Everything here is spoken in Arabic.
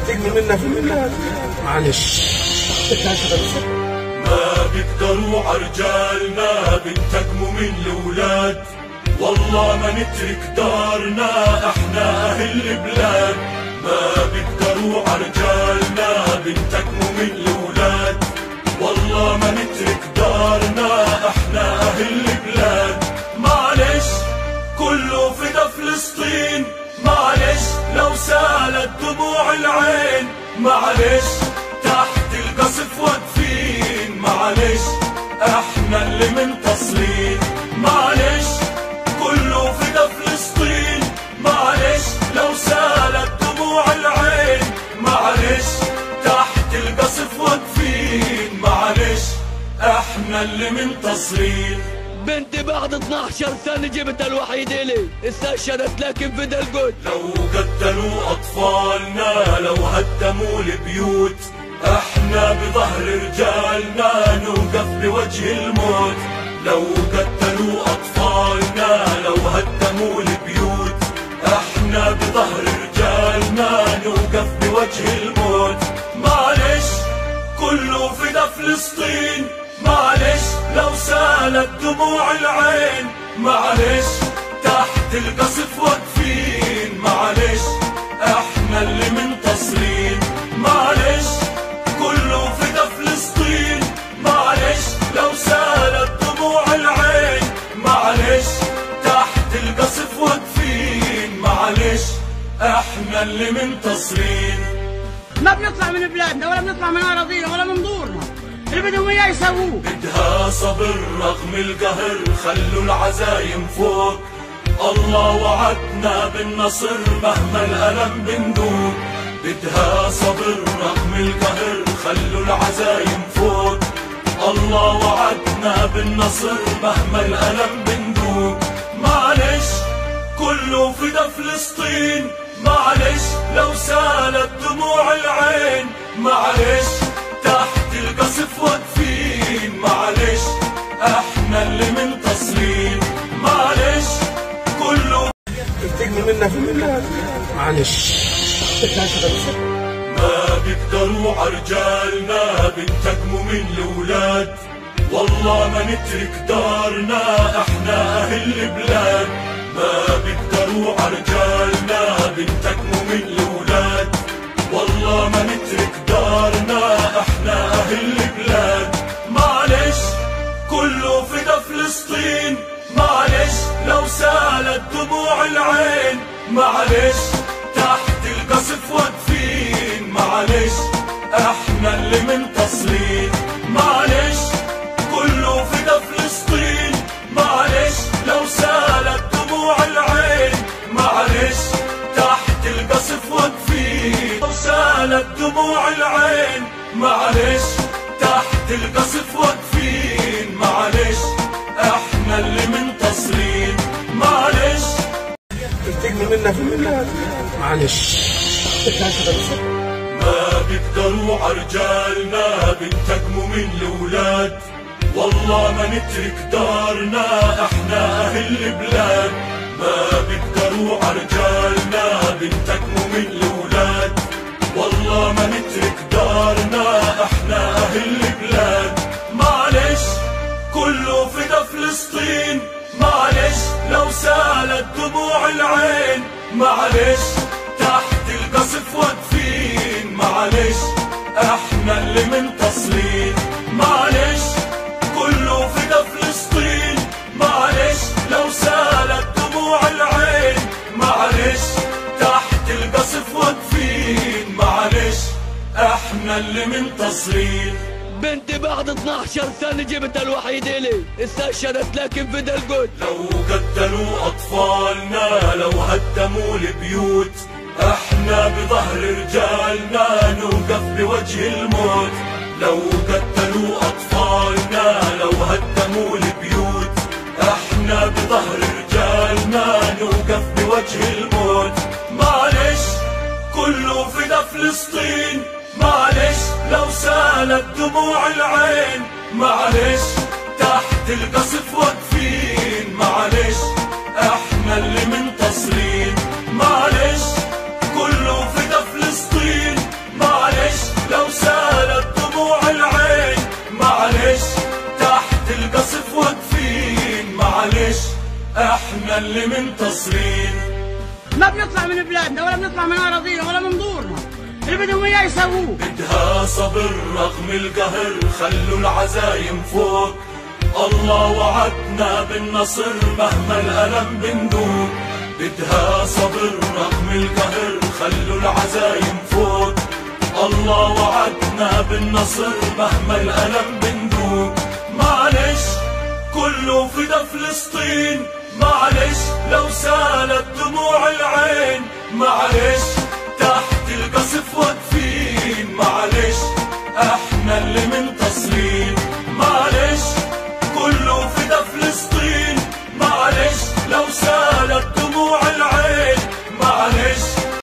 تجمل منا معلش. ما بيقدروا عرجالنا بنتقموا من الولاد، والله ما نترك دارنا احنا اهل البلاد. ما بيقدروا عرجالنا بنتقموا من الولاد، والله ما نترك دارنا احنا اهل البلاد. معلش كله فدا فلسطين، معلش لو سالت دموع العين، معلش تحت القصف واقفين، معلش احنا اللي منتصرين. معلش كله فدا فلسطين، معلش لو سالت دموع العين، معلش تحت القصف واقفين، معلش احنا اللي منتصرين. بنتي بعد 12 سنة جبتها الوحيد إلي، استشهدت لكن فدا القدس. لو قتلوا أطفالنا، لو هدموا البيوت، احنا بظهر رجالنا نوقف بوجه الموت. لو قتلوا أطفالنا، لو هدموا البيوت، احنا بظهر رجالنا نوقف بوجه الموت. معلش كله فدا فلسطين، معلش لو سالت دموع العين، معلش تحت القصف واقفين، معلش احنا اللي منتصرين. معلش كله فدا فلسطين، معلش لو سالت دموع العين، معلش تحت القصف واقفين، معلش احنا اللي منتصرين. ما بنطلع من بلادنا ولا بنطلع من اراضينا ولا من دورنا، اللي بدهم اياه يسووه. بدها صبر رغم القهر، خلوا العزايم فوق، الله وعدنا بالنصر مهما الألم بندوق. بدها صبر رغم القهر، خلوا العزايم فوق، الله وعدنا بالنصر مهما الألم بندوق. معلش كله فدا فلسطين، معلش لو سالت دموع العين، معلش تحت القصف واقفين، معلش احنا اللي منتصرين. معلش كله تجمل منا معلش. ما بيقدروا عرجالنا بنتقموا من الولاد، والله ما نترك دارنا احنا اهل البلاد. ما بيقدروا عرجالنا بنتقموا من الولاد، والله ما نترك دارنا احنا اهل البلاد. معلش كله فدا فلسطين، معلش لو سالت دموع العين، معلش تحت القصف واقفين، معلش احنا اللي منتصرين. معلش كله فدا فلسطين، معلش لو سالت دموع العين، معلش تحت القصف واقفين. لو سالت دموع العين، معلش تحت القصف واقفين، معلش احنا اللي منتصرين. معلش تجمل منا معلش. ما بيقدروا عرجالنا بنتقموا من الولاد، والله ما نترك دارنا احنا اهل البلاد. ما بيقدروا عرجالنا بنتقموا من الولاد، والله ما نترك دارنا احنا اهل البلاد. معلش كله فدا فلسطين، معلش لو سالت دموع العين، معلش تحت القصف واقفين، معلش احنا اللي منتصرين. معلش كله فدا فلسطين، معلش لو سالت دموع العين، معلش تحت القصف واقفين، معلش احنا اللي منتصرين. بنتي بعد 12 سنة جبتها الوحيد إلي، استشهدت لكن فدا القدس. لو قتلوا أطفالنا، لو هدموا البيوت، احنا بظهر رجالنا نوقف بوجه الموت. لو قتلوا أطفالنا، لو هدموا البيوت، احنا بظهر رجالنا نوقف بوجه الموت. معلش كله فدا فلسطين، معلش لو سالت دموع العين، معلش تحت القصف واقفين، معلش احنا اللي منتصرين. معلش كله فدا فلسطين، احنا اللي منتصرين. ما بنطلع من بلادنا ولا بنطلع من اراضينا ولا من دورنا، اللي بدهم اياه يسووه. بدها صبر رغم القهر، خلوا العزايم فوق. الله وعدنا بالنصر مهما الألم بندوق. بدها صبر رغم القهر، خلوا العزايم فوق. الله وعدنا بالنصر مهما الألم بندوق. معلش كله فدا فلسطين، معلش لو سالت دموع العين، معلش